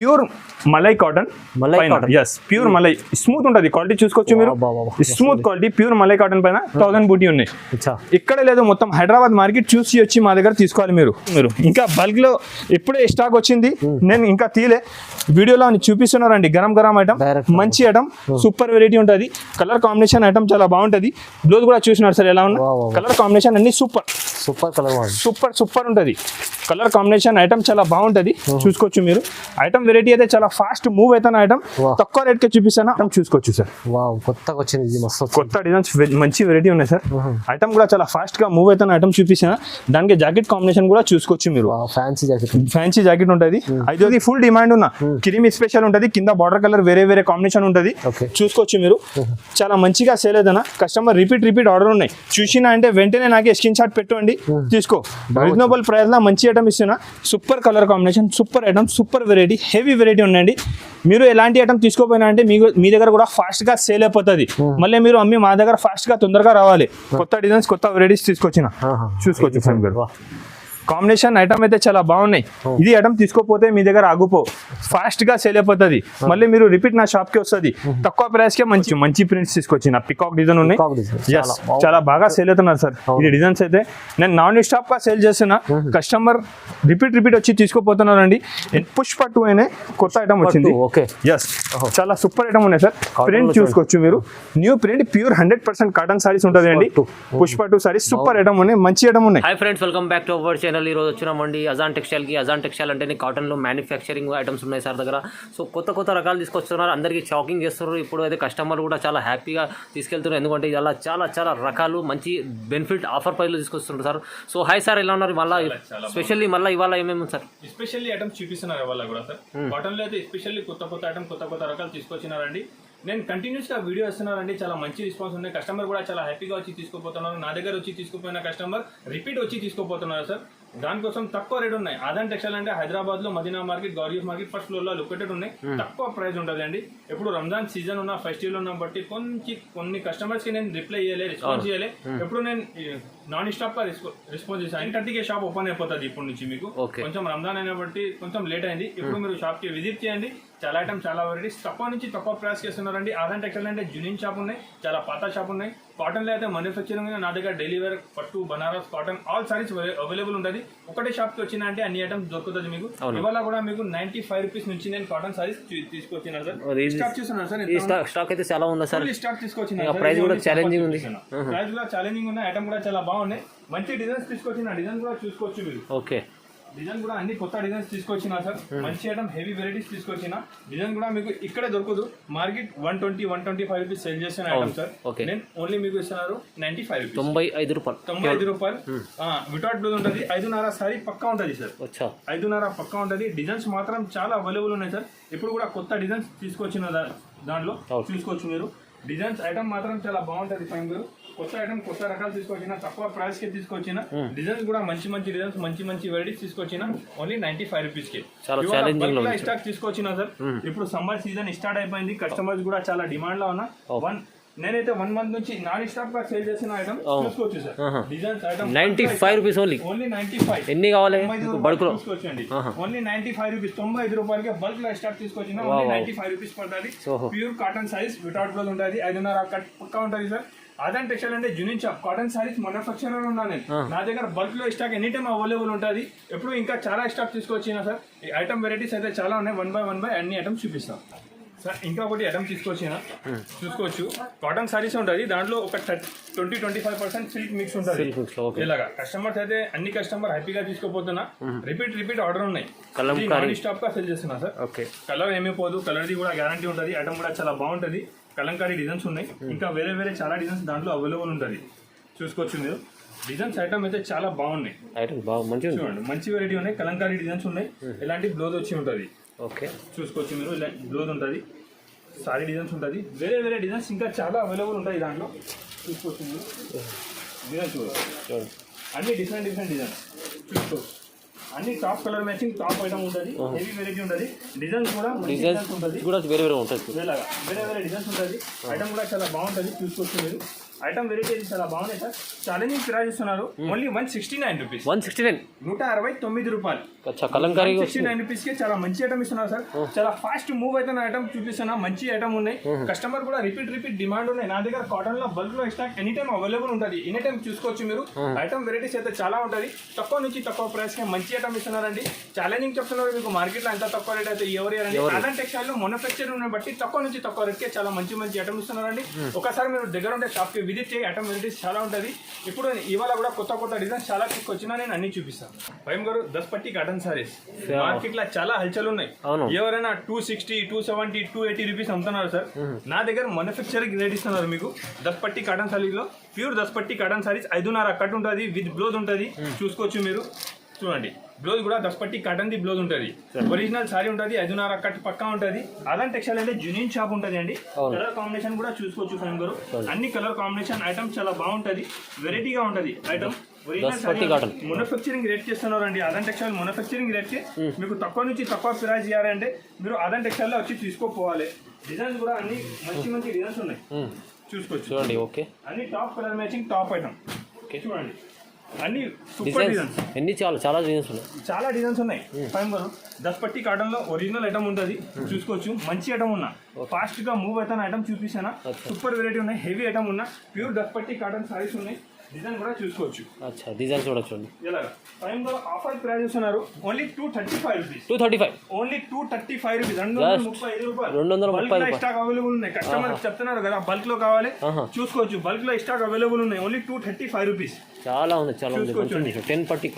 Pure malai cotton, yes pure malai, smooth ఉంటుంది quality చూసుకోవచ్చు మీరు. Smooth quality pure malai cotton పైన 1000 బూటీ ఉన్నాయి. ఇక్కడ లేదు, మొత్తం హైదరాబాద్ మార్కెట్ చూసి వచ్చి మా దగ్గర తీసుకోవాలి మీరు. ఇంకా బల్క్ లో ఇప్పుడే స్టాక్ వచ్చింది, నేను ఇంకా తీలే, వీడియోలో చూపిస్తున్నారండి. గరం గరం ఐటమ్, మంచి ఐటమ్, సూపర్ వెరైటీ ఉంటుంది. కలర్ కాంబినేషన్ ఐటమ్ చాలా బాగుంటుంది. బ్లౌజ్ కూడా చూసినారు సార్ ఎలా ఉన్నా, కలర్ కాంబినేషన్ అన్ని సూపర్ సూపర్ కలర్, సూపర్ ఉంటుంది. కలర్ కాంబినేషన్ ఐటమ్ చాలా బాగుంటుంది, చూసుకోవచ్చు మీరు. ఐటమ్ వెరైటీ అయితే చాలా ఫాస్ట్ మూవ్ అవుతాను. ఐటమ్ తక్కువ రేట్ కి చూపిస్తాను, ఐటమ్ చూసుకోవచ్చు సార్. కొత్తగా వచ్చింది, కొత్త డిజైన్స్ మంచి వెరైటీ ఉన్నాయి సార్. ఐటమ్ కూడా చాలా ఫాస్ట్ గా మూవ్ అవుతాను. ఐటమ్ చూపిస్తాను. దానికి జాకెట్ కాంబినేషన్ కూడా చూసుకోవచ్చు మీరు. ఫ్యాన్సీ జాకెట్ ఉంటుంది. అది ఫుల్ డిమాండ్ ఉన్న క్రీమీ స్పెషల్ ఉంటుంది. కింద బార్డర్ కలర్ వేరే కాంబినేషన్ ఉంటుంది, చూసుకోవచ్చు మీరు. చాలా మంచిగా సేల్ అవుతాను. కస్టమర్ రిపీట్ ఆర్డర్ ఉన్నాయి. చూసినా అంటే వెంటనే నాకే స్క్రీన్ షాట్ పెట్టండి, తీసుకో. రీజనబుల్ ప్రైస్ లో మంచి ఐటమ్ ఇస్తున్నా. Super colour combination, super item, super variety, heavy variety ఉన్నాయండి. మీరు ఎలాంటి ఐటమ్ తీసుకోపోయినా అంటే మీ దగ్గర కూడా ఫాస్ట్ గా సేల్ అయిపోతుంది. మళ్ళీ మీరు అమ్మి మా దగ్గర ఫాస్ట్ గా తొందరగా రావాలి. కొత్త డిజైన్స్, కొత్త వెరైటీస్ తీసుకొచ్చిన, చూసుకోవచ్చు. కాంబినేషన్ ఐటమ్ అయితే చాలా బాగున్నాయి. ఇది ఐటమ్ తీసుకోపోతే మీ దగ్గర ఆగిపో, ఫాస్ట్ గా సేల్ అయిపోతుంది. మళ్ళీ మీరు రిపీట్ నా షాప్ కి వస్తుంది. తక్కువ ప్రైస్ కే మంచి ప్రింట్స్ తీసుకొచ్చిన. పికాక్ డిజైన్ ఉన్నాయి, చాలా బాగా సేల్ అవుతున్నారు సార్. ఇది డిజైన్స్ అయితే నేను నాన్ స్టాప్ గా సేల్ చేస్తున్నా. కస్టమర్ రిపీట్ వచ్చి తీసుకోపోతున్నారండి. పుష్ప 2 అనే కొత్త ఐటమ్ వచ్చింది. చాలా సూపర్ ఐటమ్ ఉన్నాయి సార్. ప్రింట్ చూసుకోవచ్చు మీరు. New print, pure 100% cotton saris ఉంటుంది అండి. పుష్ప 2 సారీస్ సూపర్ ఐటమ్ ఉన్నాయి, మంచి ఐటమ్ ఉన్నాయి. Hi friends, welcome back to our channel. ఈ రోజు వచ్చినామండి అజాన్ టెక్స్టైల్కి. అజాన్ టెక్స్టైల్ అంటే కాటన్లో మ్యానుఫ్యాక్చరింగ్ ఐటమ్స్ ఉన్నాయి సార్ దగ్గర. సో కొత్త రకాలు తీసుకొస్తున్నారు, అందరికీ షాకింగ్ చేస్తున్నారు. ఇప్పుడు అయితే కస్టమర్ కూడా చాలా హ్యాపీగా తీసుకెళ్తున్నారు, ఎందుకంటే ఇలా చాలా రకాలు మంచి బెనిఫిట్ ఆఫర్ ప్రైస్లో తీసుకొస్తున్నారు సార్. సో హాయ్ సార్, ఎలా ఉన్నారు? మళ్ళీ స్పెషల్లీ ఇవాళ ఏమేమి సార్ ఎస్పెషల్లీ ఐటమ్స్ చూపిస్తున్నారు ఇవాళ కూడా సార్. కాటన్లో అయితే ఎస్పెషల్లీ కొత్త ఐటమ్, కొత్త రకాలు తీసుకొచ్చినారండి. నేను కంటిన్యూస్గా వీడియో ఇస్తున్నానండి. చాలా మంచి రెస్పాన్స్ ఉంది. కస్టమర్ కూడా చాలా హ్యాపీగా వచ్చి తీసుకోపోతున్నారు. నా దగ్గర వచ్చి తీసుకుపోయిన కస్టమర్ రిపీట్ వచ్చి తీసుకోపోతున్నారు సార్. దానికోసం తక్కువ రేట్ ఉన్నాయి. అజాన్ టెక్స్టైల్ అంటే హైదరాబాద్ లో మదీనా మార్కెట్, గౌరియస్ మార్కెట్ ఫస్ట్ ఫ్లోర్ లో లొకేటెడ్ ఉన్నాయి. తక్కువ ప్రైస్ ఉంటుంది అండి. ఎప్పుడు రంజాన్ సీజన్ ఉన్న, ఫెస్టివల్ ఉన్న బట్టి కొన్ని కస్టమర్స్ కి నేను రిప్లై చేయలే, రెస్పాన్స్ చేయలే. ఎప్పుడు నేను నాన్ స్టాప్ గా రెస్పాన్స్ చేశాను. 9:30కి షాప్ ఓపెన్ అయిపోతుంది ఇప్పటి నుంచి. మీకు కొంచెం రంజాన్ అయిన బట్టి కొంచెం లేట్ అయింది. ఇప్పుడు మీరు షాప్ కి విజిట్ చేయండి. చాలా ఐటమ్, చాలా వెరైటీస్ తక్కువ ప్రైస్ చేస్తున్నారండి. అజాన్ టెక్స్టైల్ అంటే జూనియన్ షాప్ ఉన్నాయి, చాలా పాత షాప్ ఉన్నాయి. కాటన్ లో అయితే మ్యానుఫ్యాక్చరింగ్ నా దగ్గర డైలీ వేర్, పట్టు, Banaras cotton all saris available ఉంటుంది. ఒకటే షాప్ కి వచ్చినా అంటే అన్ని ఐటమ్స్ దొరుకుతుంది మీకు. ఇవాళ కూడా మీకు 95 రూపీస్ నుంచి నేను కాటన్ సారీస్ తీసుకొచ్చినా సార్. స్టాక్ చూస్తున్నారు సార్. స్టాక్ అయితే చాలా ఉంది సార్. స్టాక్ తీసుకొచ్చిన, ప్రైస్ కూడా ఛాలెంజింగ్ ఉంది. ప్రైస్ కూడా ఛాలెంజింగ్ ఉన్నాయి. ఐటమ్ కూడా చాలా బాగున్నాయి. మంచి డిజైన్స్ తీసుకొచ్చిన. డిజైన్ కూడా చూసుకోవచ్చు మీరు. ఓకే, డిజైన్ కూడా అన్ని కొత్త డిజైన్స్ తీసుకొచ్చినా సార్. మంచి ఐటమ్, హెవీ వెరైటీస్ తీసుకొచ్చిన. డిజైన్ కూడా మీకు ఇక్కడే దొరకదు. మార్కెట్ 120-125 రూపీస్ సేల్ చేసిన ఐటమ్ సార్. నేను ఓన్లీ మీకు ఇస్తున్నారు 95 రూపీస్, 95 రూపాయలు. వితౌట్ బ్లౌజ్ ఉంటుంది. 5.5 సారీ పక్కా ఉంటుంది సార్. 5.5 పక్కా ఉంటుంది. డిజైన్స్ మాత్రం చాలా అవైలబుల్ ఉన్నాయి సార్. ఇప్పుడు కూడా కొత్త డిజైన్స్ తీసుకొచ్చిన దాంట్లో చూసుకోవచ్చు మీరు. డిజైన్స్ ఐటమ్ మాత్రం చాలా బాగుంటుంది. ఫైన్ మీరు కొత్త ఐటమ్, కొత్త రకాలు తీసుకొచ్చిన, తక్కువ ప్రైస్ కి తీసుకొచ్చిన. డిజైన్స్ కూడా మంచి డిజైన్స్, మంచి వెరైటీస్ తీసుకొచ్చిన. ఓన్లీ 95 రూపీస్ కి స్టాక్ తీసుకొచ్చిన సార్. ఇప్పుడు సమ్మర్ సీజన్ స్టార్ట్ అయిపోయింది. కస్టమర్స్ కూడా చాలా డిమాండ్ లో ఉన్నా. నేనైతే 1 మంత్ నుంచి నాన్ స్టాప్ గా సేల్ చేసిన ఐటమ్ చూసుకోవచ్చు sir. Designs item 95 rupees only. 95. ఎన్ని కావాలి బల్క్ లో? తీసుకోవచ్చండి. ఓన్లీ 95 రూపీస్, 95 రూపాయలకి బల్క్ లో స్టాక్ తీసుకొచ్చిన. ఓన్లీ 95 రూపీస్ పడుతుంది. Pure cotton saris, without blouse ఉంటుంది. 5.5 కట్ పక్కా ఉంటుంది సార్. అజాన్ టెక్స్టైల్ అంటే junior shop, cotton saris manufacturer ఉన్నాను నేను. నా దగ్గర బల్క్ లో స్టాక్ ఎనీ టైమ్ అవైలబుల్ ఉంటుంది. ఎప్పుడు ఇంకా చాలా స్టాక్ తీసుకొచ్చినా సార్. ఈ ఐటమ్ వెరైటీస్ అయితే చాలా ఉన్నాయి. 1 బై అన్ని ఐటమ్స్ చూపిస్తాం సార్. ఇంకా ఒకటి ఐటమ్ తీసుకొచ్చిన, చూసుకోవచ్చు. కాటన్ సారీస్ ఉంటుంది. దాంట్లో ఒక 20-25% సిల్క్ మిక్స్ ఉంటుంది. ఇలాగా కస్టమర్స్ అయితే అన్ని కస్టమర్ హ్యాపీగా తీసుకోపోతున్నా. రిపీట్ ఆర్డర్ ఉన్నాయి. నాన్ స్టాప్ గా సెల్ చేస్తున్నా సార్. కలర్ ఏమీ పోదు. కలర్ది కూడా గ్యారంటీ ఉంటుంది. ఐటమ్ కూడా చాలా బాగుంటుంది. కలంకారీ డిజైన్స్ ఉన్నాయి. ఇంకా వేరే చాలా డిజైన్స్ దాంట్లో అవైలబుల్ ఉంటుంది. చూసుకోవచ్చు మీరు. డిజైన్స్ ఐటమ్ అయితే చాలా బాగున్నాయి. చూడండి, మంచి వెరైటీ ఉన్నాయి. కలంకారీ డిజైన్స్ ఉన్నాయి. ఇలాంటి బ్లౌజ్ వచ్చి ఉంటుంది. ఓకే, చూసుకోవచ్చు మీరు. ఇలా బ్లౌజ్ ఉంటుంది. సారీ డిజైన్స్ ఉంటుంది. వేరే డిజైన్స్ ఇంకా చాలా అవైలబుల్ ఉంటాయి దాంట్లో. చూసుకోవచ్చు మీరు. డిజైన్స్ చూడండి, అన్ని డిఫరెంట్ డిజైన్స్ చూసుకోవచ్చు. అన్ని top colour matching, top item ఉంటుంది. హెవీ వెరైటీ ఉంటుంది. డిజైన్స్ కూడా ఉంటుంది. వేరే ఉంటుంది. వేరే డిజైన్స్ ఉంటుంది. ఐటమ్ కూడా చాలా బాగుంటుంది. చూసుకోవచ్చు మీరు. ఐటమ్ వెరైటీ చాలా బాగున్నాయి సార్. ఛాలెంజింగ్ ప్రైస్ ఇస్తున్నారు ఓన్లీ 169 రూపీస్. 169 169 రూపాయలు. కలంకారీ 169 రూపీస్ కి చాలా మంచి ఐటమ్ ఇస్తున్నారు సార్. చాలా ఫాస్ట్ మూవ్ అవుతున్న ఐటమ్ చూపిస్తున్నా. మంచి ఐటమ్ ఉన్నాయి. కస్టమర్ కూడా రిపీట్ డిమాండ్ ఉన్నాయి. నా దగ్గర కాటన్ లో బల్క్ లో స్టాక్ ఎనీ టైం అవైలబుల్ ఉంటుంది. ఎనీ టైం చూసుకోవచ్చు మీరు. ఐటమ్ వెరైటీస్ అయితే చాలా ఉంటుంది. తక్కువ నుంచి తక్కువ ప్రైస్ కి మంచి ఐటమ్ ఇస్తున్నారండి. ఛాలెంజింగ్ చెప్తున్నారు మీకు. మార్కెట్ లో ఎంత తక్కువ రేట్ అయితే ఎవరు అదర్ టెక్స్టైల్ లో మ్యానుఫ్యాక్చరింగ్ బట్టి తక్కువ నుంచి తక్కువ రేట్ కి చాలా మంచి ఐటమ్ ఇస్తున్నారండి. ఒకసారి మీరు దగ్గర ఉండే షాప్ కి విజిట్ చేయి. ఐటమ్ వెరైటీస్ చాలా ఉంటుంది. ఇప్పుడు ఇవాళ కూడా కొత్త డిజైన్స్ చాలా తీసుకొచ్చినా నేను అన్ని చూపిస్తాను. భయం గారు 10 పట్టి కాటన్ సారీస్ మార్కెట్ లో చాలా హల్చల్ ఉన్నాయి. ఎవరైనా 260, 270, 280 రూపీస్ అమ్ముతున్నారు సార్. నా దగ్గర మ్యానుఫ్యాక్చరింగ్ రేట్ ఇస్తున్నారు మీకు. 10 పట్టి కాటన్ సారీస్ లో ప్యూర్ 10 పట్టి కాటన్ సారీస్ 5.5 కట్ ఉంటుంది. విత్ బ్లౌజ్ ఉంటుంది. చూసుకోవచ్చు మీరు. చూడండి బ్లౌజ్ కూడా 10 పట్టి కాటన్ ది బ్లౌజ్ ఉంటుంది. ఒరిజినల్ సారీ ఉంటుంది. 5.5 కట్ పక్కా ఉంటుంది. అదన్ టెక్స్టైల్ అంటే జునియన్ షాప్ ఉంటుంది అండి. కలర్ కాంబినేషన్ కూడా చూసుకోవచ్చు ఫ్రెండ్ గారు. అన్ని కలర్ కాంబినేషన్ ఐటమ్ చాలా బాగుంటది. వెరైటీగా ఉంటది ఐటమ్. మ్యానుఫ్యాక్చరింగ్ రేట్ చేస్తున్నారండి. అదన్ టెక్స్టైల్ మ్యానుఫ్యాక్చరింగ్ రేట్ కి మీకు తక్కువ నుంచి తక్కువ ప్రైస్ చేయాలంటే మీరు అదన్ టెక్స్టైల్ లో వచ్చి తీసుకోపోవాలి. డిజైన్స్ కూడా అన్ని మంచి డిజైన్స్ ఉన్నాయి. చూసుకోవచ్చు చూడండి. ఓకే అన్ని top colour matching top item. చూడండి అన్ని సూపర్ డిజైన్స్. ఎన్ని చాలా డిజైన్స్ ఉన్నాయి. చాలా డిజైన్స్ ఉన్నాయి. ఫైవ్ గారు 10 పట్టి కాటన్ లో ఒరిజినల్ ఐటమ్ ఉంటుంది. చూసుకోవచ్చు. మంచి ఐటమ్ ఉన్నా ఫాస్ట్ గా మూవ్ అవుతాను ఐటమ్ చూపిస్తానా. సూపర్ వెరైటీ ఉన్నాయి. హెవీ ఐటమ్ ఉన్నా ప్యూర్ 10 పట్టి కాటన్ సారీస్ ఉన్నాయి. డిజైన్ కూడా చూసుకోవచ్చు. డిజైన్ చూడొచ్చు. ఎలాగా ఫైవ్ గారు ఆఫర్ ప్రైస్ ఇస్తున్నారు ఓన్లీ 235 రూపీస్. 235 only 235 rupees. 235 రూపాయలు. 235 స్టాక్ అవైలబుల్ ఉన్నాయి. కస్టమర్ చెప్తున్నారు కదా బల్క్ లో కావాలి చూసుకోవచ్చు. బల్క్ లో స్టాక్ అవైలబుల్ ఉన్నాయి. Only 235 rupees. చాలా ఉంది. 10 పట్టి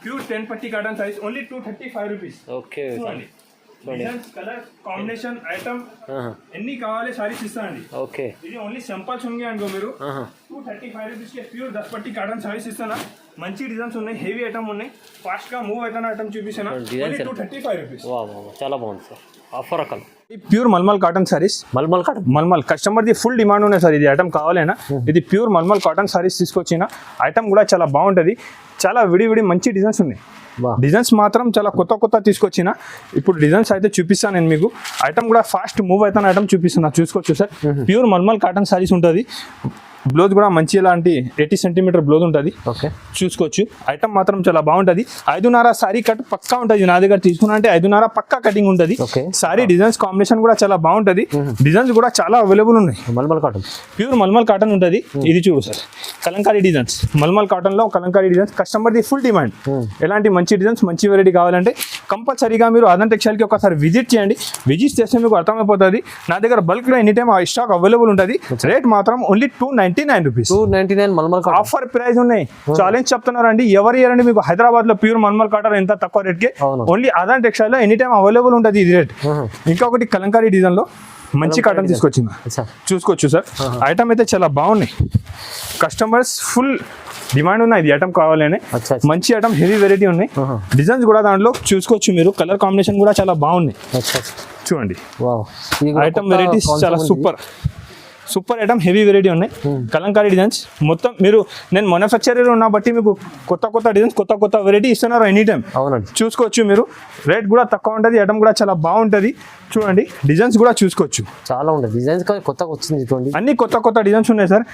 ప్యూర్ 10 పట్టి cotton size only 235 rupees. Okay designs colour combination item ఎన్ని కావాలి సారీస్ ఇస్తానండి. ఓకే ఇది ఓన్లీ సింపుల్స్ ఉన్నాయి అనుకో మీరు 235 రూపీస్ కి ప్యూర్ 10 పట్టి కాటన్ సారీస్ ఇస్తానా. మంచి డిజైన్స్ ఉన్నాయి. హెవీ ఐటమ్ ఉన్నాయి. ఫాస్ట్ గా మూవ్ అవుతున్న ఐటమ్ చూపిస్తానా. 235 రూపీస్. చాలా బాగుంది సార్. ఆఫర్ రకాలు pure mulmul cotton saris. Mulmul customer the full demand ఉన్నాయి సార్. ఇది ఐటమ్ కావాలైనా ఇది ప్యూర్ మల్మల్ కాటన్ సారీస్ తీసుకొచ్చిన ఐటమ్ కూడా చాలా బాగుంటుంది. చాలా విడి మంచి డిజైన్స్ ఉన్నాయి. డిజైన్స్ మాత్రం చాలా కొత్త తీసుకొచ్చిన. ఇప్పుడు డిజైన్స్ అయితే చూపిస్తాను నేను మీకు. ఐటమ్ కూడా ఫాస్ట్ మూవ్ అవుతాను ఐటమ్ చూపిస్తున్నా. చూసుకోవచ్చు sir. Pure mulmul cotton saris ఉంటుంది. బ్లౌజ్ కూడా మంచి ఇలాంటి 80 సెంటీమీటర్ బ్లౌజ్ ఉంటుంది. ఓకే చూసుకోవచ్చు. ఐటమ్ మాత్రం చాలా బాగుంటుంది. 5.5 సారీ కట్ పక్కా ఉంటుంది. నా దగ్గర తీసుకున్నా అంటే 5.5 పక్కా కటింగ్ ఉంటుంది. సారీ డిజైన్స్ కాంబినేషన్ కూడా చాలా బాగుంటుంది. డిజైన్స్ కూడా చాలా అవైలబుల్ ఉన్నాయి. Mulmul cotton pure mulmul cotton ఉంటుంది. ఇది చూడు sir Kalamkari designs. Mulmul cotton లో Kalamkari designs customer the full demand. ఎలాంటి మంచి డిజైన్స్ మంచి వెరైటీ కావాలంటే కంపల్సరీగా మీరు అదన్ టెక్స్టైల్ కి ఒకసారి విజిట్ చేయండి. విజిట్ చేస్తే మీకు అర్థమైపోతుంది. నా దగ్గర బల్క్ లో ఎనీ టైం ఆ స్టాక్ అవైలబుల్ ఉంటుంది. రేట్ మాత్రం only 299 rupees. 299 mulmul cotton offer price ఉన్నాయి. ఛాలెంజ్ చెప్తున్నారు అండి. ఎవరు ఇయ్యారండి మీకు హైదరాబాద్ లో ప్యూర్ మల్మల్ కాటన్ ఎంత తక్కువ రేట్ కి. ఓన్లీ అదన్ టెక్స్టైల్ లో ఎనీ టైం అవైలబుల్ ఉంటుంది ఇది రేట్. ఇంకొకటి కలంకారీ డిజైన్ లో మంచి కాటన్ తీసుకొచ్చింది. చూసుకోవచ్చు సార్. ఐటమ్ అయితే చాలా బాగున్నాయి. కస్టమర్స్ ఫుల్ డిమాండ్ ఉన్నాయి. ఇది ఐటమ్ కావాలని మంచి ఐటమ్ హెవీ వెరైటీ ఉన్నాయి. డిజైన్స్ కూడా దాంట్లో చూసుకోవచ్చు మీరు. కలర్ కాంబినేషన్ కూడా చాలా బాగున్నాయి. చూడండి ఐటమ్ వెరైటీస్ చాలా సూపర్ ఐటమ్ హెవీ వెరైటీ ఉన్నాయి. కలంకారీ డిజైన్స్ మొత్తం మీరు నేను మ్యానుఫ్యాక్చరర్ ఉన్న బట్టి మీకు కొత్త డిజైన్స్ కొత్త వెరైటీ ఇస్తున్నారు ఎనీ టైం. అవునండి చూసుకోవచ్చు మీరు. రేట్ కూడా తక్కువ ఉంటుంది. ఐటమ్ కూడా చాలా బాగుంటుంది. చూడండి డిజైన్స్ కూడా చూసుకోవచ్చు. చాలా ఉంటాయి డిజైన్స్ కొత్తగా వచ్చింది. చూడండి అన్ని కొత్త డిజైన్స్ ఉన్నాయి సార్.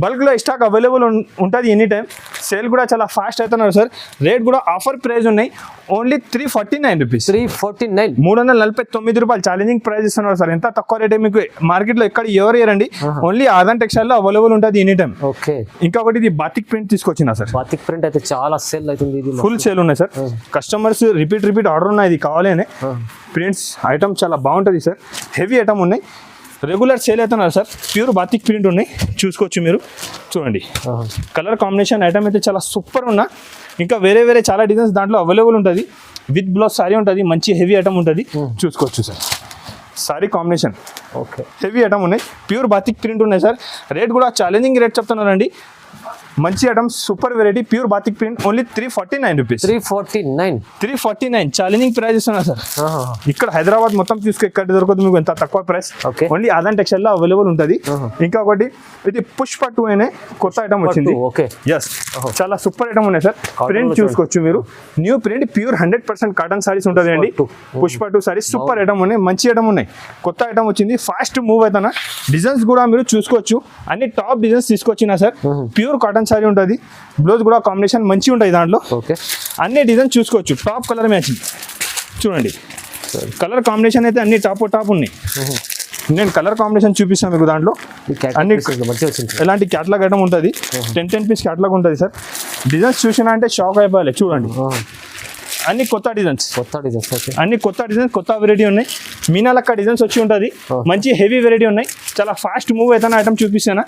బల్క్ లో స్టాక్ అవైలబుల్ ఉంటుంది ఎనీ టైం. సేల్ కూడా చాలా ఫాస్ట్ అవుతున్నారు సార్. రేట్ కూడా ఆఫర్ ప్రైస్ ఉన్నాయి. Only 349 rupees. 349 రూపాయలు ఛాలెంజింగ్ ప్రైస్ ఇస్తున్నారు సార్. ఎంత తక్కువ రేట్ మీకు మార్కెట్ లో ఎక్కడ ఎవరు ఇయ్యరండి. ఓన్లీ అదన్ టెక్స్టైల్ లో అవైలబుల్ ఉంటుంది ఎనీ టైం. ఓకే ఇంకొకటి ఇది బాతిక్ ప్రింట్ తీసుకొచ్చిన సార్. బాతిక్ ప్రింట్ అయితే చాలా సేల్ అవుతుంది. ఫుల్ సేల్ ఉన్నాయి సార్. కస్టమర్స్ రిపీట్ ఆర్డర్ ఉన్నాయి. ఇది కావాలి అని ప్రింట్స్ ఐటమ్ చాలా బాగుంటుంది సార్. హెవీ ఐటమ్ ఉన్నాయి. రెగ్యులర్ సేల్ అవుతున్నారు సార్. ప్యూర్ బాతిక్ ప్రింట్ ఉన్నాయి. చూసుకోవచ్చు మీరు. చూడండి కలర్ కాంబినేషన్ ఐటమ్ అయితే చాలా సూపర్ ఉన్నా. ఇంకా వేరే చాలా డిజైన్స్ దాంట్లో అవైలబుల్ ఉంటుంది. విత్ బ్లౌజ్ సారీ ఉంటుంది. మంచి హెవీ ఐటమ్ ఉంటుంది. చూసుకోవచ్చు sir. Sorry combination okay heavy item ఉన్నాయి. ప్యూర్ బాతిక్ ప్రింట్ ఉన్నాయి సార్. రేట్ కూడా ఛాలెంజింగ్ రేట్ చెప్తున్నారండి. మంచి item super variety pure batik print only 349 rupees. 349 challenging price ఇస్తున్నా సార్. ఇక్కడ హైదరాబాద్ మొత్తం చూసుకో ఎక్కడ దొరకదు మీకు ఎంత తక్కువ ప్రైస్. ఓన్లీ ఆదాన్ టెక్స్టైల్ లో అవైలబుల్ ఉంటుంది. ఇంకా ఒకటి ఇది పుష్ప 2 అనే కొత్త ఐటమ్ వచ్చింది. ఎస్ చాలా సూపర్ ఐటమ్ ఉన్నాయి సార్. ప్రింట్ చూసుకోవచ్చు మీరు, new print pure 100% cotton saris ఉంటుంది అండి. పుష్ప 2 సారీస్ సూపర్ ఐటమ్ ఉన్నాయి, మంచి ఐటమ్ ఉన్నాయి. కొత్త ఐటమ్ వచ్చింది, ఫాస్ట్ మూవ్ అవుతానా. డిజైన్స్ కూడా మీరు చూసుకోవచ్చు, అన్ని టాప్ డిజైన్స్ తీసుకొచ్చినా సార్. ప్యూర్ కాటన్ సారీ ఉంటుంది, బ్లౌజ్ కూడా కాంబినేషన్ మంచిగా ఉంటుంది దాంట్లో. అన్ని డిజైన్స్ చూసుకోవచ్చు, టాప్ కలర్ మ్యాచింగ్ చూడండి. కలర్ కాంబినేషన్ అయితే అన్ని టాప్ ఉన్నాయి. నేను కలర్ కాంబినేషన్ చూపిస్తాను మీకు. దాంట్లో అన్ని ఎలాంటి క్యాటలాగ్ ఐటమ్ ఉంటుంది, 10 పీస్ క్యాటలాగ్ ఉంటుంది సార్. డిజైన్స్ చూసినా అంటే షాక్ అయిపోయాలి. చూడండి అన్ని కొత్త డిజైన్స్, అన్ని కొత్త డిజైన్స్, కొత్త వెరైటీ ఉన్నాయి. మీనా లక్క డిజైన్స్ వచ్చి ఉంటుంది, మంచి హెవీ వెరైటీ ఉన్నాయి. చాలా ఫాస్ట్ మూవ్ అవుతాను ఐటమ్ చూపిస్తాను.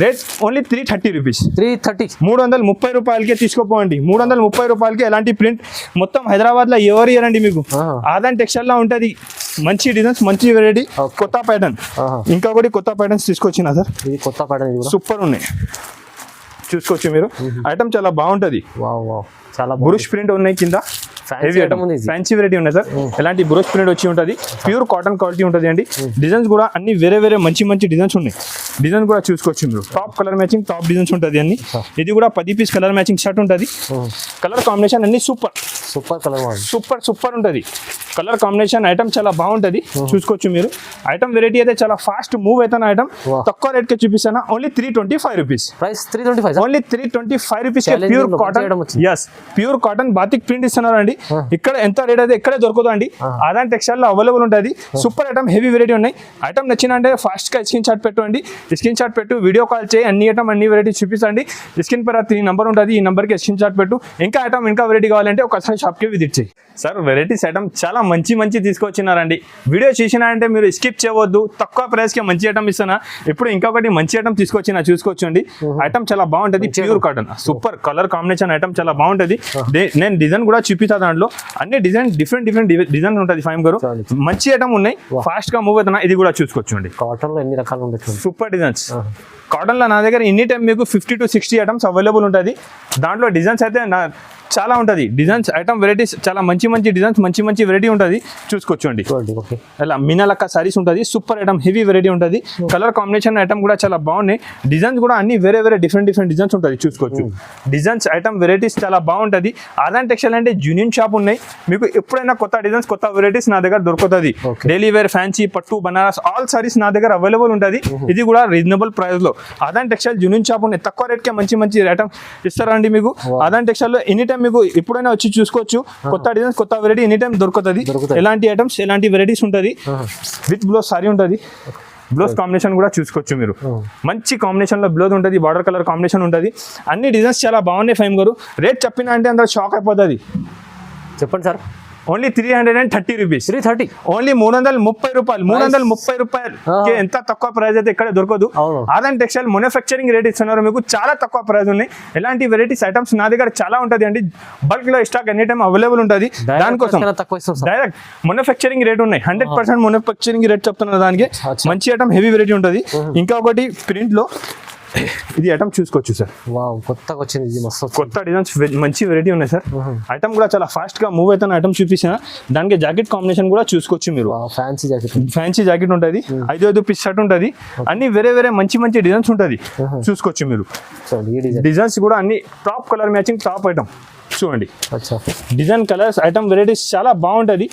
Rate only 330 rupees. 330 రూపాయలకే తీసుకోపోండి. 330 రూపాయలకి ఎలాంటి ప్రింట్ మొత్తం హైదరాబాద్ లో ఎవరు ఇయ్యారండి మీకు. ఆదాన్ టెక్స్టైల్ లో ఉంటుంది, మంచి డిజైన్స్, మంచి వెరైటీ, కొత్త ప్యాటర్న్. ఇంకా కూడా కొత్త ప్యాటర్న్స్ తీసుకొచ్చినా సార్. కొత్త ప్యాటర్న్ సూపర్ ఉన్నాయి, చూసుకోవచ్చు మీరు. ఐటమ్ చాలా బాగుంటుంది. బురుష్ ప్రింట్ ఉన్నాయి కింద, హెవీ ఐటమ్, ఫ్యాన్సీ వెరైటీ ఉన్నాయి సార్. ఎలాంటి బ్రష్ ప్రింట్ వచ్చి ఉంటుంది, ప్యూర్ కాటన్ క్వాలిటీ ఉంటుంది అండి. డిజైన్స్ కూడా అన్ని వేరే మంచి డిజైన్స్ ఉన్నాయి. డిజైన్ కూడా చూసుకోవచ్చు మీరు, top colour matching, top designs ఉంటుంది అన్ని. ఇది కూడా 10 పీస్ కలర్ మ్యాచింగ్ షర్ట్ ఉంటుంది. కలర్ కాంబినేషన్ అన్ని సూపర్ ఉంటుంది. కలర్ కాంబినేషన్ ఐటమ్ చాలా బాగుంటుంది, చూసుకోవచ్చు మీరు. ఐటమ్ వెరైటీ అయితే చాలా ఫాస్ట్ మూవ్ అవుతాను ఐటమ్. తక్కువ రేట్ కి చూపిస్తాను, only 325 rupees. Only 325 rupees pure cotton. Yes, pure cotton batik print ఇస్తున్నారు అండి. ఇక్కడ ఎంత రేట్ అయితే ఇక్కడే దొరకదు అండి. ఆదాన్ టెక్స్టైల్ లో అవైలబుల్ ఉంటుంది. సూపర్ ఐటమ్, హెవీ వెరైటీ ఉన్నాయి. ఐటమ్ నచ్చిన అంటే ఫాస్ట్ గా స్క్రీన్ షాట్ పెట్టండి. స్క్రీన్ షాట్ పెట్టు, వీడియో కాల్ చేయి, అన్ని ఐటమ్ అన్ని వెరైటీ చూపించండి. స్క్రీన్ పై 3 నంబర్ ఉంటుంది, ఈ నంబర్కి స్క్రీన్ షాట్ పెట్టు. ఇంకా ఐటమ్ ఇంకా వెరైటీ కావాలంటే ఒకసారి షాప్కి విజిట్ చేయి. సార్ వెరైటీస్ ఐటమ్ చాలా మంచి తీసుకొచ్చినారండి. వీడియో చూసినారంటే మీరు స్కిప్ చేయవద్దు, తక్కువ ప్రైస్కి మంచి ఐటమ్ ఇస్తానా. ఇప్పుడు ఇంకొకటి మంచి ఐటమ్ తీసుకొచ్చిన చూసుకోవచ్చండి. ఐటమ్ చాలా బాగుంటుంది, pure cotton, super colour combination item చాలా బాగుంటుంది. నేను డిజైన్ కూడా చూపిస్తా. దాంట్లో అన్ని డిజైన్ డిఫరెంట్ డిజైన్ ఉంటుంది. ఫైమ్ గారు మంచి ఐటమ్ ఉన్నాయి, ఫాస్ట్ గా మూవ్ అవుతున్నా. ఇది కూడా చూసుకోవచ్చండి. కాటన్ లో ఎన్ని రకాలు ఉంటాయి, సూపర్ డిజైన్స్. కాటన్ లో నా దగ్గర ఎనీ టైం మీకు 50 to 60 ఐటమ్స్ అవైలబుల్ ఉంటుంది. దాంట్లో డిజైన్స్ అయితే చాలా ఉంటుంది. డిజైన్స్ ఐటమ్ వెరైటీస్ చాలా మంచి డిజైన్స్, మంచి వెరైటీ ఉంటుంది, చూసుకోవచ్చండి. ఇలా మీనా లక్క సారీస్ ఉంటుంది, సూపర్ ఐటమ్, హెవీ వెరైటీ ఉంటుంది. కలర్ కాంబినేషన్ ఐటమ్ కూడా చాలా బాగున్నాయి. డిజైన్స్ కూడా అన్ని వేరే డిఫరెంట్ డిజైన్స్ ఉంటుంది, చూసుకోవచ్చు. డిజైన్స్ ఐటమ్ వెరైటీస్ చాలా బాగుంటుంది. ఆదాన్ టెక్స్టైల్ అంటే జూనియర్ షాప్ ఉన్నాయి. మీకు ఎప్పుడైనా కొత్త డిజైన్స్, కొత్త వెరైటీస్ నా దగ్గర దొరుకుతుంది. డైలీ వేర్, ఫ్యాన్సీ, పట్టు, బనారస్ ఆల్ సారీస్ నా దగ్గర అవైలబుల్ ఉంటుంది. ఇది కూడా రీజనబుల్ ప్రైస్ లో. ఆదాన్ టెక్స్టైల్ జూనియర్ షాప్ ఉన్నాయి, తక్కువ రేట్కే మంచి ఐటమ్ ఇస్తారండి మీకు. ఆదాన్ టెక్స్టైల్ లో ఎనీ టైం మీకు ఎప్పుడైనా వచ్చి చూసుకోవచ్చు. కొత్త డిజైన్స్, కొత్త వెరైటీ ఎనీ టైం దొరుకుతుంది. ఎలాంటి ఐటమ్స్, ఎలాంటి వెరైటీస్ ఉంటుంది. విత్ బ్లౌజ్ సారీ ఉంటుంది. బ్లౌజ్ కాంబినేషన్ కూడా చూసుకోవచ్చు మీరు. మంచి కాంబినేషన్ లో బ్లౌజ్ ఉంటుంది, బార్డర్ కలర్ కాంబినేషన్ ఉంటుంది. అన్ని డిజైన్స్ చాలా బాగున్నాయి. ఫైమ్ గారు రేట్ చెప్పినా అంటే అందరూ షాక్ అయిపోతుంది. చెప్పండి సార్. Only 330 rupees. 330, ఓన్లీ 330 రూపాయలు. 330 రూపాయలు ఎంత తక్కువ ప్రైస్ అయితే ఇక్కడ దొరకదు. ఆదాన్ టెక్స్టైల్ మ్యానుఫ్యాక్చరింగ్ రేట్ ఇస్తున్నారు మీకు, చాలా తక్కువ ప్రైస్ ఉన్నాయి. ఎలాంటి వెరైటీస్ ఐటమ్స్ నా దగ్గర చాలా ఉంటుంది అండి. బల్క్ లో స్టాక్ ఎనీ టైం అవైలబుల్ ఉంటుంది. దానికోసం డైరెక్ట్ మ్యానుఫ్యాక్చరింగ్ రేట్ ఉన్నాయి. 100% మ్యానుఫ్యాక్చరింగ్ రేట్ చెప్తున్నారు. దానికి మంచి ఐటమ్, హెవీ వెరైటీ ఉంటుంది. ఇంకా ఒకటి ప్రింట్ లో ఇది ఐటమ్ చూసుకోవచ్చు సార్. కొత్తగా వచ్చింది, కొత్త డిజైన్స్, మంచి వెరైటీ ఉన్నాయి సార్. ఐటమ్ కూడా చాలా ఫాస్ట్ గా మూవ్ అవుతాను ఐటమ్ చూపించిన. దానికి జాకెట్ కాంబినేషన్ కూడా చూసుకోవచ్చు మీరు. ఫ్యాన్సీ జాకెట్ ఉంటుంది, 5 పీస్ షర్ట్ ఉంటుంది. అన్ని వేరే మంచి డిజైన్స్ ఉంటుంది, చూసుకోవచ్చు మీరు. డిజైన్స్ కూడా అన్ని top colour matching, top item చూడండి. డిజైన్, కలర్స్, ఐటమ్ వెరైటీస్ చాలా బాగుంటుంది.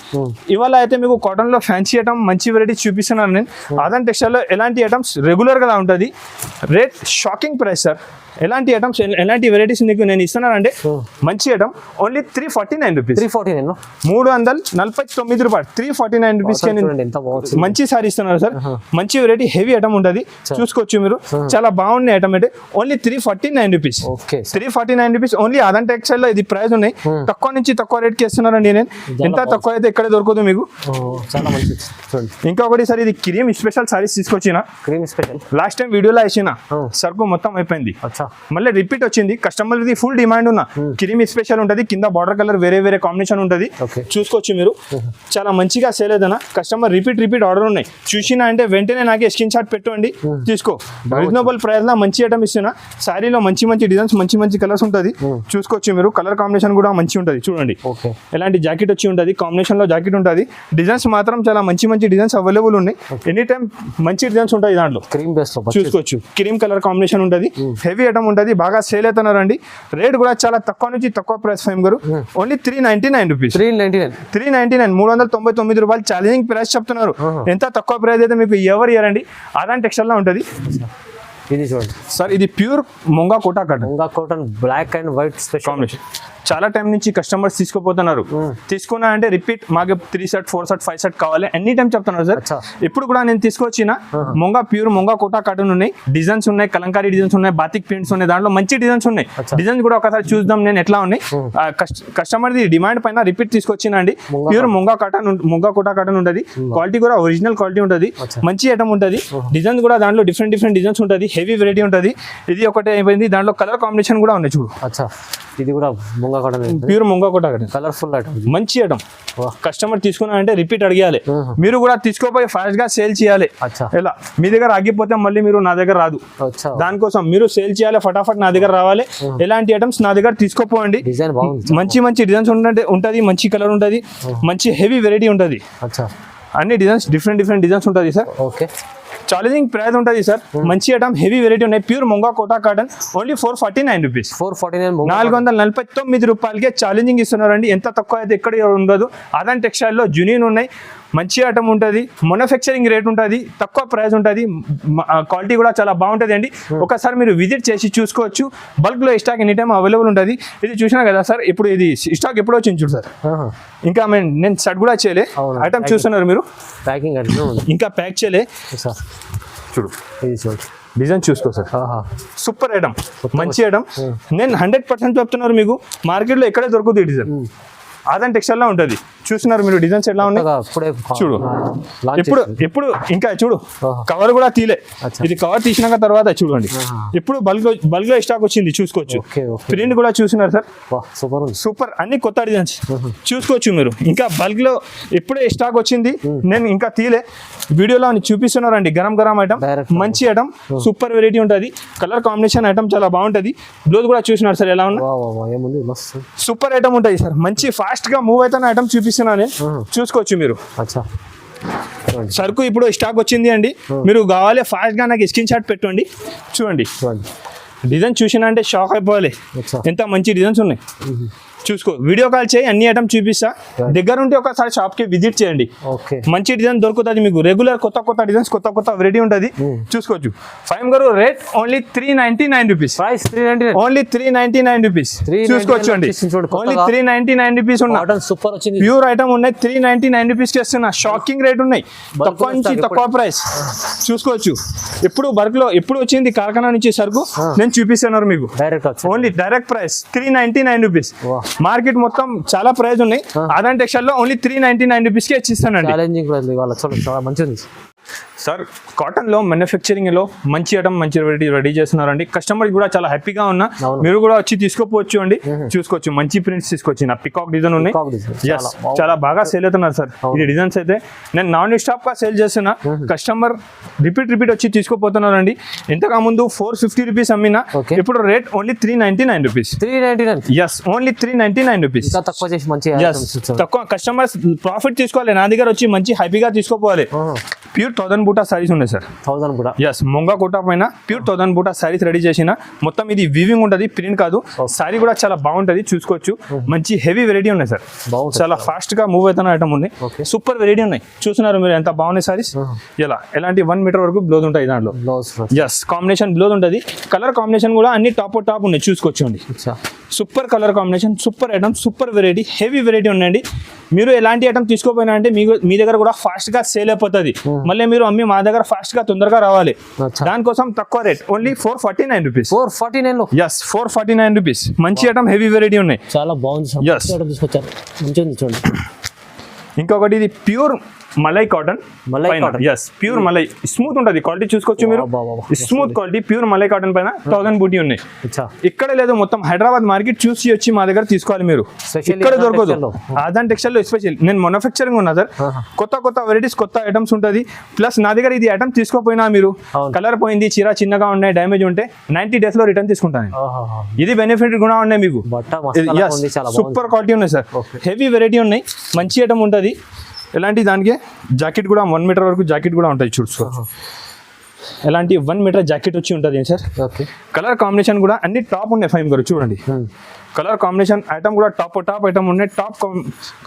ఇవాళ అయితే మీకు కాటన్ లో ఫ్యాన్సీ ఐటమ్ మంచి వెరైటీస్ చూపిస్తున్నాను నేను. ఆదాన్ టెక్స్టైల్ లో ఎలాంటి ఐటమ్స్ రెగ్యులర్ గా ఉంటుంది. Rate shocking price sir. ఎలాంటి ఐటమ్స్, ఎలాంటి వెరైటీస్ నీకు నేను ఇస్తున్నానంటే మంచి ఐటమ్ ఓన్లీ 349 రూపీస్. 349 రూపాయలు. 349 రూపీస్ మంచి సారీ ఇస్తున్నారు సార్. మంచి వెరైటీ, హెవీ ఐటమ్ ఉంటుంది, చూసుకోవచ్చు మీరు. చాలా బాగున్నాయి ఐటమ్ అంటే only 349 rupees. 349 rupees only. Adaan textile లో ఇది ప్రైస్ ఉన్నాయి. తక్కువ నుంచి తక్కువ రేట్ కి ఇస్తున్నారండి నేను. ఎంత తక్కువ అయితే ఇక్కడ దొరకదు మీకు. ఇంకొకటి సార్, ఇది క్రీమ్ స్పెషల్ సారీస్ తీసుకొచ్చిన. లాస్ట్ టైం వీడియోలో వేసిన సరుకు మొత్తం అయిపోయింది. అచ్చా మళ్ళీ రిపీట్ వచ్చింది కస్టమర్ ఇది ఫుల్ డిమాండ్ ఉన్న క్రీమీ స్పెషల్ ఉంటుంది కింద బార్డర్ కలర్ వేరే వేరే కాంబినేషన్ ఉంటుంది ఓకే చూసుకోవచ్చు మీరు చాలా మంచిగా సేల్ అవుతున్నా కస్టమర్ రిపీట్ ఆర్డర్ ఉన్నాయి చూసినా అంటే వెంటనే నాకు స్క్రీన్ షాట్ పెట్టండి తీసుకో రీజనబుల్ ప్రైస్ లో మంచి ఐటమ్ ఇస్తున్నా శారీలో మంచి మంచి డిజైన్స్ మంచి కలర్స్ ఉంటుంది చూసుకోవచ్చు మీరు కలర్ కాంబినేషన్ కూడా మంచి ఉంటుంది చూడండి ఓకే ఎలాంటి జాకెట్ వచ్చి ఉంటుంది కాంబినేషన్ లో జాకెట్ ఉంటుంది డిజైన్స్ మాత్రం చాలా మంచి డిజైన్స్ అవైలబుల్ ఉన్నాయి ఎనీ టైం మంచి డిజైన్స్ ఉంటాయి దాంట్లో క్రీమ్ బేస్ లో చూసుకోవచ్చు క్రీమ్ కలర్ కాంబినేషన్ ఉంటుంది హెవీ ఐటమ్ ఉంటుంది బాగా సేల్ అవుతున్నారండి రేట్ కూడా చాలా తక్కువ నుంచి తక్కువ ప్రైస్ ఫైమ్ గారు ఓన్లీ 399 రూపీస్ 399 రూపాయలు ఛాలెంజింగ్ ప్రైస్ చెప్తున్నారు ఎంత తక్కువ ప్రైస్ అయితే మీకు ఎవరు ఇయ్యారండి అదాని టెక్స్టైల్ లో ఉంటుంది ఇది చూడండి సార్ ఇది pure Munga Kota cotton Munga cotton black and white special combination చాలా టైం నుంచి కస్టమర్స్ తీసుకుపోతున్నారు తీసుకున్నా అంటే రిపీట్ మాకు 3 సెట్ 4 సెట్ 5 సెట్ కావాలి ఎనీ టైం చెప్తున్నారు సార్ ఇప్పుడు కూడా నేను తీసుకొచ్చిన ప్యూర్ మొంగా కోటా కాటన్ ఉన్నాయి డిజైన్స్ ఉన్నాయి కలంకారీ డిజైన్స్ ఉన్నాయి బాతిక్ ప్రింట్స్ ఉన్నాయి దాంట్లో మంచి డిజైన్స్ ఉన్నాయి డిజైన్స్ కూడా ఒకసారి చూద్దాం నేను ఎట్లా ఉన్నాయి కస్టమర్ ది డిమాండ్ పైన రిపీట్ తీసుకొచ్చిన అండి ప్యూర్ మొంగా కోటా కాటన్ ఉంటుంది క్వాలిటీ కూడా ఒరిజినల్ క్వాలిటీ ఉంటుంది మంచి ఐటమ్ ఉంటుంది డిజైన్స్ కూడా దాంట్లో డిఫరెంట్ డిజైన్స్ ఉంటుంది హెవీ వెరైటీ ఉంటుంది ఇది ఒకటే అయిపోయింది దాంట్లో కలర్ కాంబినేషన్ కూడా ఉన్నాయి చూడు అచ్చా ఇది కూడా Munga cotton pure Munga Kota cotton colourful item మంచి ఐటమ్ కస్టమర్ తీసుకున్నా అంటే రిపీట్ అడిగాలి మీరు కూడా తీసుకోపోయి ఫాస్ట్ గా సేల్ చేయాలి అచ్చా ఎలా మీ దగ్గర ఆగిపోతే మళ్ళీ మీరు నా దగ్గర రాదు అచ్చా దానికోసం మీరు సేల్ చేయాలి ఫటాఫట్ నా దగ్గర రావాలి ఎలాంటి ఐటమ్స్ నా దగ్గర తీసుకోపోండి డిజైన్ బాగుంది మంచి డిజైన్స్ ఉంటుంది మంచి కలర్ ఉంటుంది మంచి హెవీ వెరైటీ ఉంటుంది అచ్చా అన్ని డిజైన్స్ డిఫరెంట్ డిజైన్స్ ఉంటుంది సార్ ఓకే ఛాలెంజింగ్ ప్రైస్ ఉంటుంది సార్ మంచి ఐటమ్ హెవీ వెరైటీ ఉన్నాయి pure Munga Kota cotton only 449 rupees 449 449 రూపాయలకే ఛాలెంజింగ్ ఇస్తున్నారండి ఎంత తక్కువ అయితే ఎక్కడ ఉండదు అదాని టెక్స్టైల్లో జునీన్ ఉన్నాయి మంచి ఐటమ్ ఉంటుంది మ్యానుఫ్యాక్చరింగ్ రేట్ ఉంటుంది తక్కువ ప్రైస్ ఉంటుంది క్వాలిటీ కూడా చాలా బాగుంటుంది అండి ఒకసారి మీరు విజిట్ చేసి చూసుకోవచ్చు బల్క్లో స్టాక్ ఎనీ టైం అవైలబుల్ ఉంటుంది ఇది చూసినా కదా సార్ ఇప్పుడు ఇది స్టాక్ ఎప్పుడు వచ్చింది చూడు సార్ ఇంకా నేను సెట్ కూడా చేయలే ఐటమ్ చూస్తున్నారు మీరు ప్యాకింగ్ ఇంకా ప్యాక్ చేయలే సార్ చూడు ఇది చూడండి డిజైన్ చూసుకో సార్ సూపర్ ఐటమ్ మంచి ఐటమ్ నేను 100% చెప్తున్నారు మీకు మార్కెట్లో ఎక్కడే దొరుకుతుంది డిజైన్ అదాని టెక్స్టైల్ లో ఉంటుంది చూస్తున్నారు మీరు డిజైన్స్ ఎలా ఉన్నాయి చూడు ఇప్పుడు ఇంకా చూడు కవర్ కూడా తీలే ఇది కవర్ తీసినాక తర్వాత చూడండి ఇప్పుడు బల్క్ లో స్టాక్ వచ్చింది చూసుకోవచ్చు ప్రింట్ కూడా చూస్తున్నారు సార్ సూపర్ అన్ని కొత్త డిజైన్స్ చూసుకోవచ్చు మీరు ఇంకా బల్క్ లో ఇప్పుడే స్టాక్ వచ్చింది నేను ఇంకా తీలే వీడియోలో చూపిస్తున్నారండి గరం ఐటమ్ మంచి ఐటమ్ సూపర్ వెరైటీ ఉంటుంది కలర్ కాంబినేషన్ ఐటమ్ చాలా బాగుంటుంది బ్లౌజ్ కూడా చూసినారు సార్ ఎలా ఉన్నా సూపర్ ఐటమ్ ఉంటుంది సార్ మంచి ఫాస్ట్ గా మూవ్ అవుతున్న ఐటమ్ చూపిస్తున్నాను చూసుకోవచ్చు మీరు సరుకు ఇప్పుడు స్టాక్ వచ్చింది అండి మీరు కావాలి ఫాస్ట్ గా నాకు స్క్రీన్ షాట్ పెట్టండి చూడండి డిజైన్ చూసినా అంటే షాక్ అయిపోవాలి ఎంత మంచి డిజైన్స్ ఉన్నాయి చూసుకో వీడియో కాల్ చేయి అన్ని ఐటమ్ చూపిస్తా దగ్గర ఉంటే ఒకసారి షాప్ కి విజిట్ చేయండి మంచి డిజైన్ దొరుకుతుంది మీకు రెగ్యులర్ కొత్త డిజైన్స్ కొత్త వెరైటీ ఉంటుంది చూసుకోవచ్చు ఫైవ్ గారు rate only 399 rupees only 399 rupees చూసుకోవచ్చు అండి ఓన్లీ 399 రూపీస్ ఉన్నాయి సూపర్ వచ్చింది ప్యూర్ ఐటమ్ ఉన్నాయి 399 రూపీస్ కి ఇస్తున్నా షాకింగ్ రేట్ ఉన్నాయి తక్కువ నుంచి తక్కువ ప్రైస్ చూసుకోవచ్చు ఇప్పుడు బల్క్ లో ఎప్పుడు వచ్చింది కార్ఖానా నుంచి సరుకు నేను చూపిస్తున్నారు మీకు only direct price 399 rupees market మొత్తం చాలా ప్రైస్ ఉన్నాయి అదాని టెక్స్టైల్ లో ఓన్లీ 399 రూపీస్ కి ఇస్తానండి ఛాలెంజింగ్ ప్రైస్ ఇవాళ చాలా మంచిది సార్ కాటన్ లో మ్యానుఫ్యాక్చరింగ్ లో మంచి ఐటమ్ మంచి రెడీ చేస్తున్నారండి కస్టమర్ కూడా చాలా హ్యాపీగా ఉన్నా మీరు కూడా వచ్చి తీసుకోవచ్చు అండి చూసుకోవచ్చు మంచి ప్రింట్స్ తీసుకొచ్చి నా పికాక్ డిజైన్ ఉన్నాయి చాలా బాగా సేల్ అవుతున్నారు సార్ ఇది డిజైన్స్ అయితే నేను నాన్ స్టాప్ గా సేల్ చేస్తున్నా కస్టమర్ రిపీట్ వచ్చి తీసుకోపోతున్నారండి ఇంతకు ముందు 450 రూపీస్ అమ్మినా ఇప్పుడు rate only 399 rupees yes only 399 rupees తక్కువ చేసి మంచి తక్కువ కస్టమర్స్ ప్రాఫిట్ తీసుకోవాలి నా దగ్గర వచ్చి మంచి హ్యాపీగా తీసుకోపోవాలి ప్యూర్ 1000 బూటా సారీస్ ఉన్నాయి సార్ 1000 బూటా ఎస్ మొంగా కోటా పైన ప్యూర్ 1000 బూటా సారీస్ రెడీ చేసిన మొత్తం ఇది వీవింగ్ ఉంటుంది ప్రింట్ కాదు సారీ కూడా చాలా బాగుంటుంది చూసుకోవచ్చు మంచి హెవీ వెరైటీ ఉన్నాయి సార్ చాలా ఫాస్ట్ గా మూవ్ అవుతున్న ఐటమ్ ఉన్నాయి సూపర్ వెరైటీ ఉన్నాయి చూస్తున్నారు మీరు ఎంత బాగున్నాయి సారీస్ ఎలాంటి 1 మీటర్ వరకు బ్లౌజ్ ఉంటాయి దాంట్లో ఎస్ కాంబినేషన్ బ్లౌజ్ ఉంటుంది కలర్ కాంబినేషన్ కూడా అన్ని టాప్ ఉన్నాయి చూసుకోవచ్చు అండి super colour combination super item super variety heavy variety ఉన్నాయండి మీరు ఎలాంటి ఐటమ్ తీసుకోపోయినా అంటే మీ దగ్గర కూడా ఫాస్ట్ గా సేల్ అయిపోతుంది మళ్ళీ మీరు అమ్మి మా దగ్గర ఫాస్ట్ గా తొందరగా రావాలి దానికోసం తక్కువ రేట్ ఓన్లీ 449 రూపీస్ 449 లో ఎస్ 449 రూపీస్ మంచి ఐటమ్ హెవీ వెరైటీ ఉన్నాయి చాలా బాగుంది తీసుకొచ్చారు మంచిగా చూడండి ఇంకొకటి ఇది pure malai cotton, malai cotton. Yes pure malai, smooth ఉంటుంది క్వాలిటీ చూసుకోవచ్చు మీరు, smooth quality pure malai cotton పైన 1000 బూటీ ఉన్నాయి. అచ్చా ఇక్కడ లేదు, మొత్తం హైదరాబాద్ మార్కెట్ చూసి వచ్చి మా దగ్గర తీసుకోవాలి మీరు, Especially ఇక్కడ Azan దొరకదు. textile లో. అదాన్ టెక్స్టైల్ లో ఎస్పెషల్ నేను మ్యానుఫ్యాక్చరింగ్ ఉన్నా సార్, కొత్త వెరైటీస్ కొత్త ఐటమ్స్ ఉంటుంది. ప్లస్ నా దగ్గర ఇది ఐటమ్ తీసుకోపోయినా మీరు అవును. కలర్ పోయింది, చీర చిన్నగా ఉన్నాయి, డ్యామేజ్ ఉంటే 90 days లో రిటర్న్ తీసుకుంటాను. ఆహాహా. ఇది బెనిఫిట్ కూడా ఉన్నాయి మీకు, బట్ట మస్తు ఉంది, చాలా సూపర్ క్వాలిటీ ఉన్నాయి సార్, హెవీ వెరైటీ ఉన్నాయి, మంచి ఐటమ్ ఉంటుంది. ఎలాంటి దానికి జాకెట్ కూడా 1 మీటర్ వరకు జాకెట్ కూడా ఉంటుంది చూసుకో, ఎలాంటి 1 మీటర్ జాకెట్ వచ్చి ఉంటుంది సార్. ఓకే కలర్ కాంబినేషన్ కూడా అన్ని టాప్ ఉన్నాయి ఫైమ్ గారు చూడండి, కలర్ కాంబినేషన్ ఐటమ్ కూడా టాప్ ఐటమ్ ఉన్నాయి, టాప్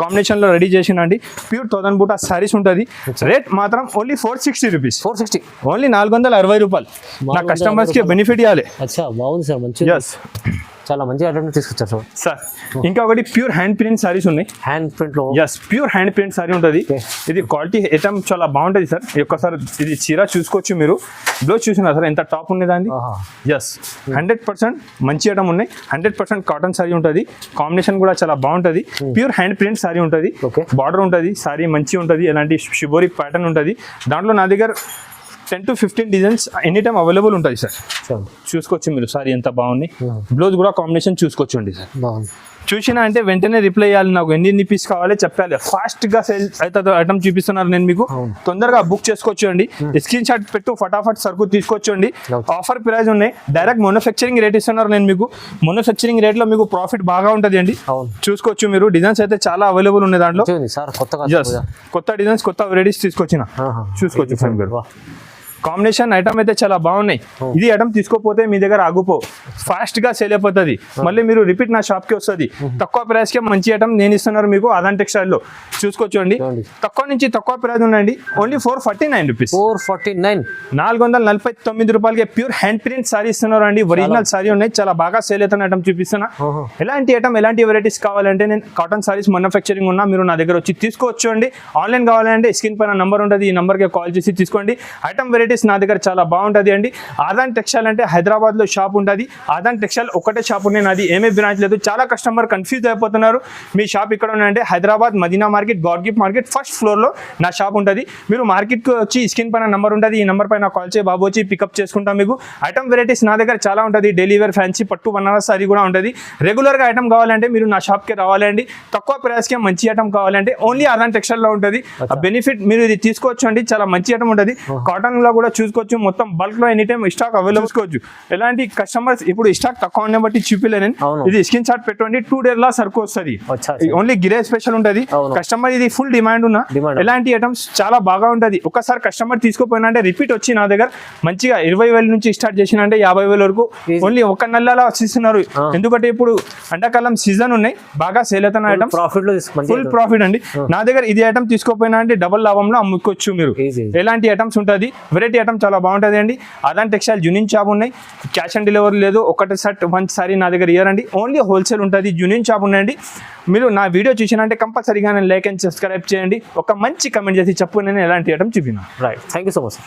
కాంబినేషన్ లో రెడీ చేసినండి. ప్యూర్ 1000 బూటా సారీస్ ఉంటుంది. రేట్ మాత్రం ఓన్లీ 460 రూపీస్, 460 ఓన్లీ 460 రూపాయలు. నా కస్టమర్స్ కి బెనిఫిట్ ఇవ్వాలి. అచ్చా బాగుంది సార్, మంచి ఎస్ చాలా మంచి ఐటమ్ తీసుకొచ్చారు సార్. సార్ ఇంకా ఒకటి ప్యూర్ హ్యాండ్ ప్రింట్ సారీస్ ఉన్నాయి, హ్యాండ్ ప్రింట్ లో. Yes pure hand print sari ఉంటుంది. ఇది క్వాలిటీ ఐటమ్ చాలా బాగుంటుంది సార్. ఒక్కసారి ఇది చీర చూసుకోవచ్చు మీరు, బ్లౌజ్ చూసినా సార్ ఎంత టాప్ ఉన్నది అండి. ఎస్ 100% మంచి ఐటమ్ ఉన్నాయి, 100% కాటన్ సారీ ఉంటుంది. కాంబినేషన్ కూడా చాలా బాగుంటుంది. ప్యూర్ హ్యాండ్ ప్రింట్ సారీ ఉంటుంది, Okay. బార్డర్ ఉంటుంది, సారీ మంచి ఉంటుంది, ఎలాంటి షిబోరి ప్యాటర్న్ ఉంటుంది. దాంట్లో నా దగ్గర 10 to 15 designs any time available ఉంటుంది సార్. చూసుకోవచ్చు మీరు, సారీ ఎంత బాగుంది, బ్లౌజ్ కూడా కాంబినేషన్ చూసుకోవచ్చండి సార్. బాగుంది చూసినా అంటే వెంటనే రిప్లై చేయాలి, నాకు ఎన్ని పీస్ కావాలి చెప్పాలి, ఫాస్ట్ గా సేల్ అయితే ఐటమ్ చూపిస్తున్నారు నేను మీకు, తొందరగా బుక్ చేసుకోవచ్చు అండి. స్క్రీన్ షాట్ పెట్టు, ఫటాఫట్ సరుకు తీసుకోవచ్చండి. ఆఫర్ ప్రైస్ ఉన్నాయి, డైరెక్ట్ మ్యానుఫ్యాక్చరింగ్ రేట్ ఇస్తున్నారు నేను మీకు. మ్యానుఫ్యాక్చరింగ్ రేట్ లో మీకు ప్రాఫిట్ బాగా ఉంటుంది అండి. చూసుకోవచ్చు మీరు, డిజైన్స్ అయితే చాలా అవైలబుల్ ఉన్నాయి దాంట్లో. సార్ కొత్త డిజైన్స్ కొత్త వెరైటీస్ తీసుకొచ్చిన, చూసుకోవచ్చు ఫ్రెండ్ గారు. కాంబినేషన్ ఐటమ్ అయితే చాలా బాగున్నాయి. ఇది ఐటమ్ తీసుకోపోతే మీ దగ్గర ఆగిపో, ఫాస్ట్ గా సేల్ అయిపోతుంది. మళ్ళీ మీరు రిపీట్ నా షాప్ కి వస్తుంది. తక్కువ ప్రైస్ కి మంచి ఐటమ్ నేను ఇస్తున్నారు మీకు అదాన్ టెక్స్టైల్ లో. చూసుకోవచ్చు అండి, తక్కువ నుంచి తక్కువ ప్రైస్ ఉందండి, ఓన్లీ 449 రూపీస్, 449 449 రూపాయలకి ప్యూర్ హ్యాండ్ ప్రింట్ సారీ ఇస్తున్నారు అండి. ఒరిజినల్ సారీ ఉన్నాయి, చాలా బాగా సేల్ అవుతున్న ఐటమ్ చూపిస్తున్నా. ఎలాంటి ఐటమ్ ఎలాంటి వెరైటీస్ కావాలంటే నేను కాటన్ సారీస్ మ్యానుఫ్యాక్చరింగ్ ఉన్నా, మీరు నా దగ్గర వచ్చి తీసుకోవచ్చు అండి. ఆన్లైన్ కావాలంటే స్క్రీన్ పైన నంబర్ ఉంటుంది, ఈ నంబర్ కి కాల్ చేసి తీసుకోండి. ఐటమ్ వెరైటీస్ నా దగ్గర చాలా బాగుంటుంది అండి. ఆదాన్ టెక్స్టైల్ అంటే హైదరాబాద్ లో షాప్ ఉంటుంది. ఆదాన్ టెక్స్టైల్ ఒకటే షాప్ ఉంది, నాది ఏమీ బ్రాంచ్ లేదు. చాలా కస్టమర్ కన్ఫ్యూజ్ అయిపోతున్నారు. మీ షాప్ ఇక్కడ ఉన్నాయంటే Hyderabad Madina market, God gift market first floor లో నా షాప్ ఉంటుంది. మీరు మార్కెట్ కి వచ్చి స్క్రీన్ పైన నంబర్ ఉంటుంది, ఈ నంబర్ పైన కాల్ చేసి బాబు వచ్చి పికప్ చేసుకుంటాం. మీకు ఐటమ్ వెరైటీస్ నా దగ్గర చాలా ఉంటుంది. డైలీ వేర్ ఫ్యాన్సీ పట్టు బనారస్ సారీ కూడా ఉంటుంది. రెగ్యులర్ గా ఐటమ్ కావాలంటే మీరు నా షాప్ కి రావాలండి. తక్కువ ప్రైస్ కి మంచి ఐటమ్ కావాలంటే ఓన్లీ ఆదాన్ టెక్స్టైల్ లో ఉంటుంది. బెనిఫిట్ మీరు ఇది తీసుకోవచ్చు అండి, చాలా మంచి ఐటమ్ ఉంటుంది. కాటన్ లో కూడా చూసుకోవచ్చు, మొత్తం బల్క్ లో ఎనీ టైమ్ స్టాక్ అవైలబుల్ చేసుకోవచ్చు. ఎలాంటి కస్టమర్స్ ఇప్పుడు స్టాక్ తక్కువ ఉన్న బట్టి చూపిలేను, ఇది స్క్రీన్ షాట్ పెట్టండి, 2 days లా సరుకు వస్తుంది. ఓన్లీ గిరే స్పెషల్ ఉంటుంది. కస్టమర్ ఇది ఫుల్ డిమాండ్ ఉన్న ఎలాంటి ఐటమ్స్ చాలా బాగా ఉంటుంది. ఒకసారి కస్టమర్ తీసుకోపోయినా అంటే రిపీట్ వచ్చి నా దగ్గర మంచిగా 20,000 నుంచి స్టార్ట్ చేసిన అంటే 50,000 వరకు ఓన్లీ ఒక నెలలో వచ్చిస్తున్నారు. ఎందుకంటే ఇప్పుడు ఎండాకాలం సీజన్ ఉన్నాయి, బాగా సేల్ అవుతున్న ఐటమ్, ఫుల్ ప్రాఫిట్ అండి. నా దగ్గర ఇది ఐటమ్ తీసుకోపోయినా అంటే డబల్ లాభంలో అమ్ముకోవచ్చు మీరు. ఎలాంటి ఐటమ్స్ ఉంటుంది, వెరైటీ ఐటమ్ చాలా బాగుంటుంది అండి. అదాన్ టెక్స్టైల్ జూనియన్ షాప్ ఉన్నాయి, క్యాష్ ఆన్ డెలివరీ లేదు, ఒకటి సెట్ 1 సారీ నా దగ్గర ఇయ్యారండి. ఓన్లీ హోల్సేల్ ఉంటుంది, జూనియన్ షాప్ ఉన్నాయండి. మీరు నా వీడియో చూసినంటే కంపల్సరీగా లైక్ అండ్ సబ్స్క్రైబ్ చేయండి. ఒక మంచి కమెంట్ చేసి చెప్పు నేను ఎలాంటి ఐటమ్ చూపినా. Right, thank you so much.